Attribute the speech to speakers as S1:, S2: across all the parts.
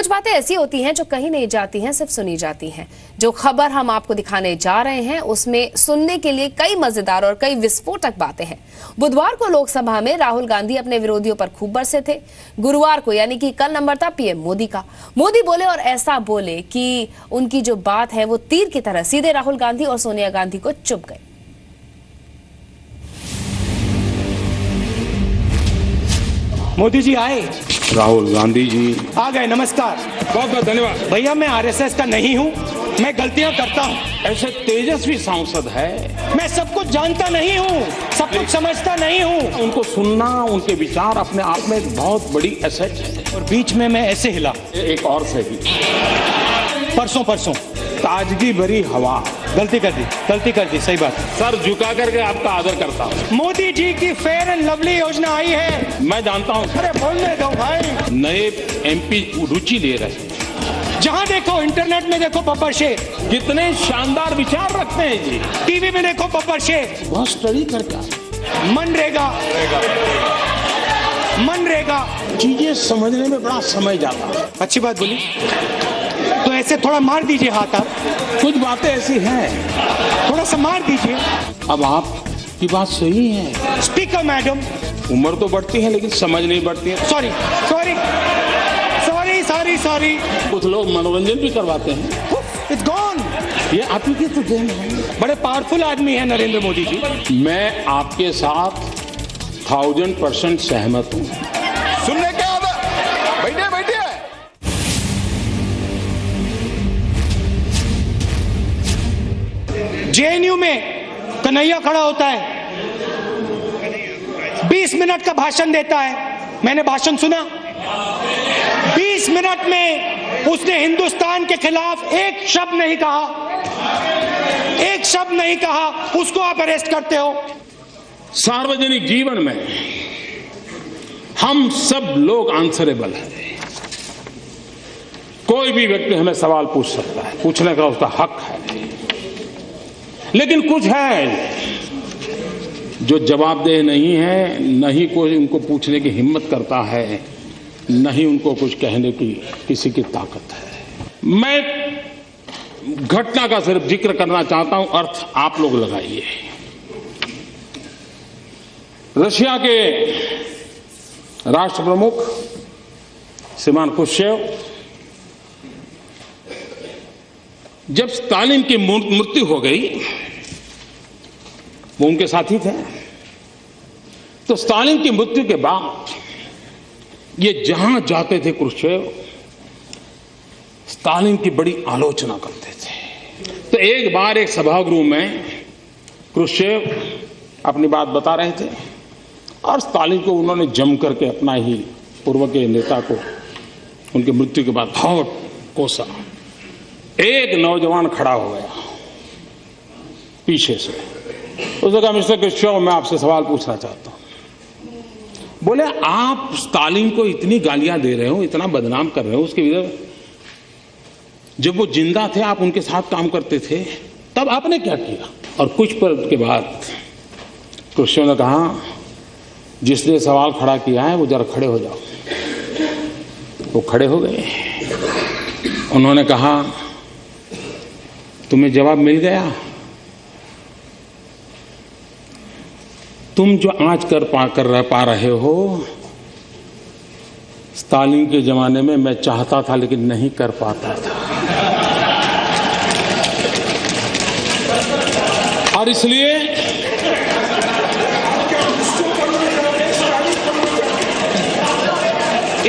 S1: कुछ बातें ऐसी होती हैं जो कहीं नहीं जाती हैं, सिर्फ सुनी जाती हैं। जो खबर हम आपको दिखाने जा रहे हैं उसमें सुनने के लिए कई मजेदार और कई विस्फोटक बातें हैं। बुधवार को लोकसभा में राहुल गांधी अपने विरोधियों पर खूब बरसे थे। गुरुवार को यानी कि कल नंबर था पीएम मोदी का। मोदी बोले और ऐसा बोले कि उनकी जो बात है वो तीर की तरह सीधे राहुल गांधी और सोनिया गांधी को चुभ गई।
S2: मोदी जी आए,
S3: राहुल गांधी जी
S2: आ गए। नमस्कार।
S3: बहुत बहुत धन्यवाद।
S2: भैया मैं आरएसएस का नहीं हूँ, मैं गलतियाँ करता हूँ।
S3: ऐसे तेजस्वी सांसद है,
S2: मैं सब कुछ जानता नहीं हूँ, सब कुछ समझता नहीं हूँ।
S3: उनको सुनना, उनके विचार अपने आप में एक बहुत बड़ी एसेट है।
S2: और बीच में मैं ऐसे हिला,
S3: एक और सही,
S2: परसों
S3: ताजगी भरी हवा।
S2: गलती कर दी, सही बात।
S3: सर झुका करके आपका आदर करता हूँ।
S2: मोदी जी की फेयर एंड लवली योजना आई है।
S3: मैं जानता हूँ।
S2: अरे बोलने दो भाई।
S3: नए एमपी रुचि ले रहे हैं।
S2: जहाँ देखो, इंटरनेट में देखो बब्बर शेख,
S3: कितने शानदार विचार रखते हैं जी।
S2: टीवी में देखो बब्बर शेख।
S3: बहुत स्टडी करके
S2: मनरेगा
S3: चीजें समझने में बड़ा समय जाता है।
S2: अच्छी बात बोली, तो ऐसे थोड़ा मार दीजिए हाथ। आप
S3: कुछ बातें ऐसी हैं,
S2: थोड़ा सा मार दीजिए।
S3: अब आपकी बात सही है।
S2: स्पीकर मैडम,
S3: उम्र तो बढ़ती है लेकिन समझ नहीं बढ़ती है।
S2: सॉरी।
S3: कुछ लोग मनोरंजन भी करवाते हैं।
S2: It's gone.
S3: ये आप ही की तो देन है।
S2: बड़े पावरफुल आदमी है नरेंद्र मोदी जी।
S3: मैं आपके साथ 1000% सहमत हूँ।
S4: सुनने क्या आता? बैठिए।
S2: जेएनयू में कन्हैया खड़ा होता है, 20 मिनट का भाषण देता है। मैंने भाषण सुना। 20 मिनट में उसने हिंदुस्तान के खिलाफ एक शब्द नहीं कहा। उसको आप अरेस्ट करते हो।
S3: सार्वजनिक जीवन में हम सब लोग आंसरेबल हैं। कोई भी व्यक्ति हमें सवाल पूछ सकता है, पूछने का उसका हक है। लेकिन कुछ है जो जवाबदेह नहीं है, नहीं कोई उनको पूछने की हिम्मत करता है, नहीं उनको कुछ कहने की किसी की ताकत है। मैं घटना का सिर्फ जिक्र करना चाहता हूं, अर्थ आप लोग लगाइए। रशिया के राष्ट्र प्रमुख श्रीमान खुर्शचेव जब स्टालिन की मृत्यु हो गई, वो उनके साथी थे, तो स्टालिन की मृत्यु के बाद ये जहां जाते थे खुर्शचेव स्टालिन की बड़ी आलोचना करते थे। तो एक बार एक सभागृह में खुर्शचेव अपनी बात बता रहे थे और स्टालिन को उन्होंने जम करके अपना ही पूर्व के नेता को उनकी मृत्यु के बाद बहुत कोसा। एक नौजवान खड़ा हो गया पीछे से, उसने कहा मिस्टर खुर्शचेव, मैं आपसे सवाल पूछना चाहता हूं। बोले आप स्टालिन को इतनी गालियां दे रहे हो, इतना बदनाम कर रहे हो, उसके विरुद्ध जब वो जिंदा थे आप उनके साथ काम करते थे, तब आपने क्या किया? और कुछ पल के बाद खुर्शचेव ने कहा, जिसने सवाल खड़ा किया है वो जरा खड़े हो जाओ। वो खड़े हो गए। उन्होंने कहा, तुम्हें जवाब मिल गया? तुम जो आज कर पा रहे हो, स्टालिन के जमाने में मैं चाहता था लेकिन नहीं कर पाता था। और इसलिए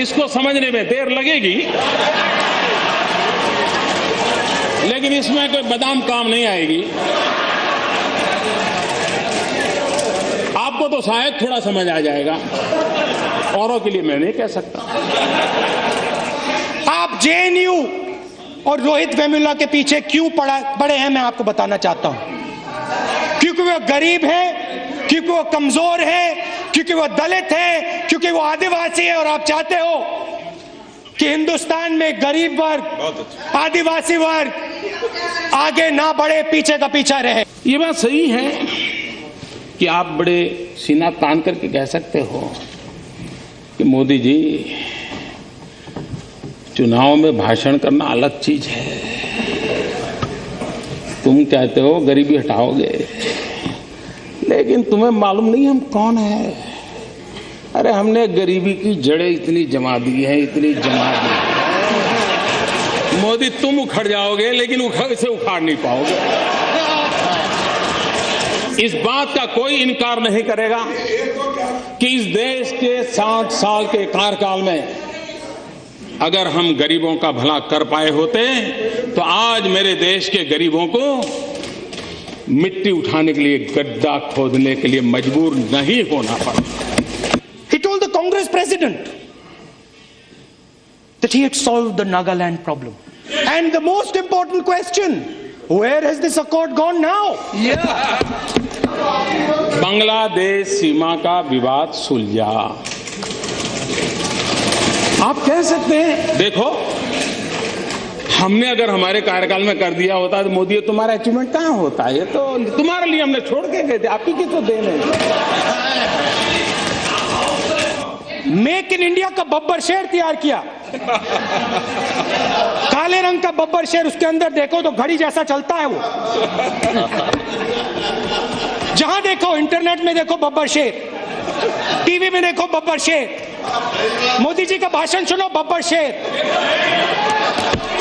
S3: इसको समझने में देर लगेगी, लेकिन इसमें कोई बादाम काम नहीं आएगी। आपको तो शायद थोड़ा समझ आ जाएगा, औरों के लिए मैं नहीं कह सकता।
S2: आप जेएनयू और रोहित वेमुला के पीछे क्यों पड़े हैं, मैं आपको बताना चाहता हूं। क्योंकि वो गरीब है, क्योंकि वो कमजोर है, क्योंकि वो दलित है, क्योंकि वो आदिवासी है। और आप चाहते हो कि हिंदुस्तान में गरीब वर्ग, आदिवासी वर्ग आगे ना बढ़े, पीछे का पीछा रहे।
S3: ये बात सही है कि आप बड़े सीना तान करके कह सकते हो कि मोदी जी चुनाव में भाषण करना अलग चीज है। तुम कहते हो गरीबी हटाओगे, लेकिन तुम्हें मालूम नहीं हम कौन है। अरे हमने गरीबी की जड़ें इतनी जमा दी है, इतनी जमा दी है। मोदी तुम उखड़ जाओगे, लेकिन इसे उखाड़ नहीं पाओगे। इस बात का कोई इनकार नहीं करेगा कि इस देश के 7 साल के कार्यकाल में अगर हम गरीबों का भला कर पाए होते तो आज मेरे देश के गरीबों को मिट्टी उठाने के लिए, गड्ढा खोदने के लिए मजबूर नहीं होना पड़ा।
S2: He told the Congress president that he had solved the Nagaland problem. And the most important question, where has this accord gone now?
S3: Bangladesh सीमा का विवाद सुलझा। आप कह सकते हैं देखो, हमने अगर हमारे कार्यकाल में कर दिया होता तो मोदी तुम्हारा अचीवमेंट कहां होता है? ये तो तुम्हारे लिए हमने छोड़ के गए थे, आपकी की तो देन है।
S2: मेक इन इंडिया का बब्बर शेर तैयार किया, काले रंग का बब्बर शेर, उसके अंदर देखो तो घड़ी जैसा चलता है वो। जहां देखो, इंटरनेट में देखो बब्बर शेर, टीवी में देखो बब्बर शेर, मोदी जी का भाषण सुनो बब्बर शेर,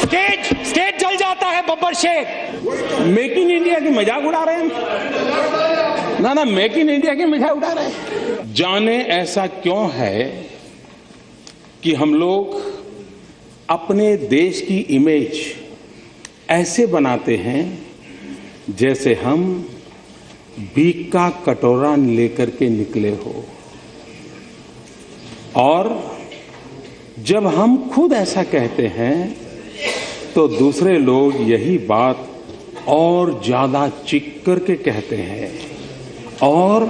S2: स्टेज जल जाता है बब्बर शेर।
S3: मेक इन इंडिया की मजाक उड़ा रहे हैं ना, मेक इन इंडिया की मजाक उड़ा रहे हैं। जाने ऐसा क्यों है कि हम लोग अपने देश की इमेज ऐसे बनाते हैं जैसे हम भीख का कटोरा लेकर के निकले हो, और जब हम खुद ऐसा कहते हैं तो दूसरे लोग यही बात और ज्यादा चीख करके कहते हैं और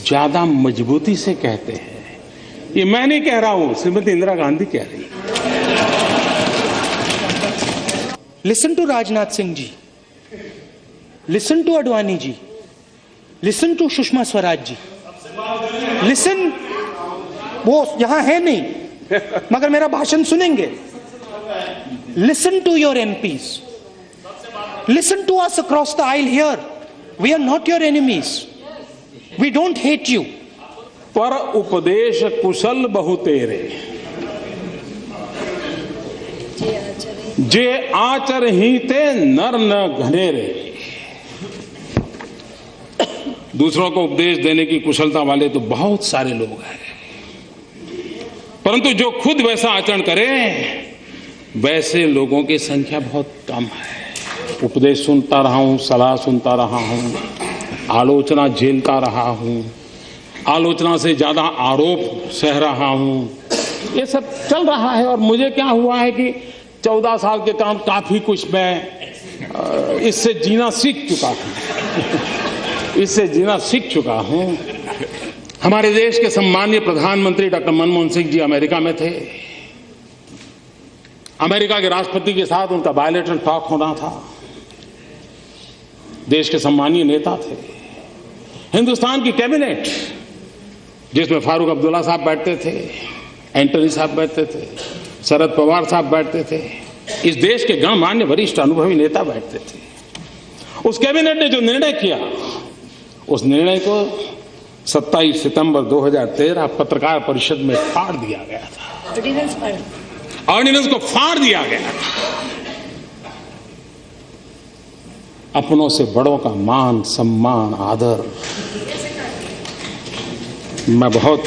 S3: ज्यादा मजबूती से कहते हैं। ये मैं नहीं कह रहा हूं, श्रीमती इंदिरा गांधी कह रही।
S2: Listen to Rajnath Singh ji, listen to Advani ji, listen to Sushma Swaraj ji, listen, वो यहां है नहीं मगर मेरा भाषण सुनेंगे। Listen to your MPs, listen to us across the aisle here, we are not your enemies, we don't hate you.
S3: पर उपदेश कुशल बहु तेरे, जे आचर ही ते नर न घनेरे। दूसरों को उपदेश देने की कुशलता वाले तो बहुत सारे लोग हैं, परंतु जो खुद वैसा आचरण करे वैसे लोगों की संख्या बहुत कम है। उपदेश सुनता रहा हूं, सलाह सुनता रहा हूं, आलोचना झेलता रहा हूं, आलोचना से ज्यादा आरोप सह रहा हूं, ये सब चल रहा है। और मुझे क्या हुआ है कि 14 साल के काम काफी कुछ मैं इससे जीना सीख चुका हूं, इससे जीना सीख चुका हूं। हमारे देश के सम्मानीय प्रधानमंत्री डॉक्टर मनमोहन सिंह जी अमेरिका में थे। अमेरिका के राष्ट्रपति के साथ उनका बायलैटरल टॉक होना था। देश के सम्मानीय नेता थे। हिंदुस्तान की कैबिनेट, जिसमें फारूक अब्दुल्ला साहब बैठते थे, एंटनी साहब बैठते थे, शरद पवार साहब बैठते थे, इस देश के गणमान्य वरिष्ठ अनुभवी नेता बैठते थे। उस कैबिनेट ने जो निर्णय किया, उस निर्णय को 27 सितंबर 2013 पत्रकार परिषद में फाड़ दिया गया था। ऑर्डिनेंस को फाड़ दिया गया था। अपनों से बड़ों का मान, सम्मान, आदर मैं बहुत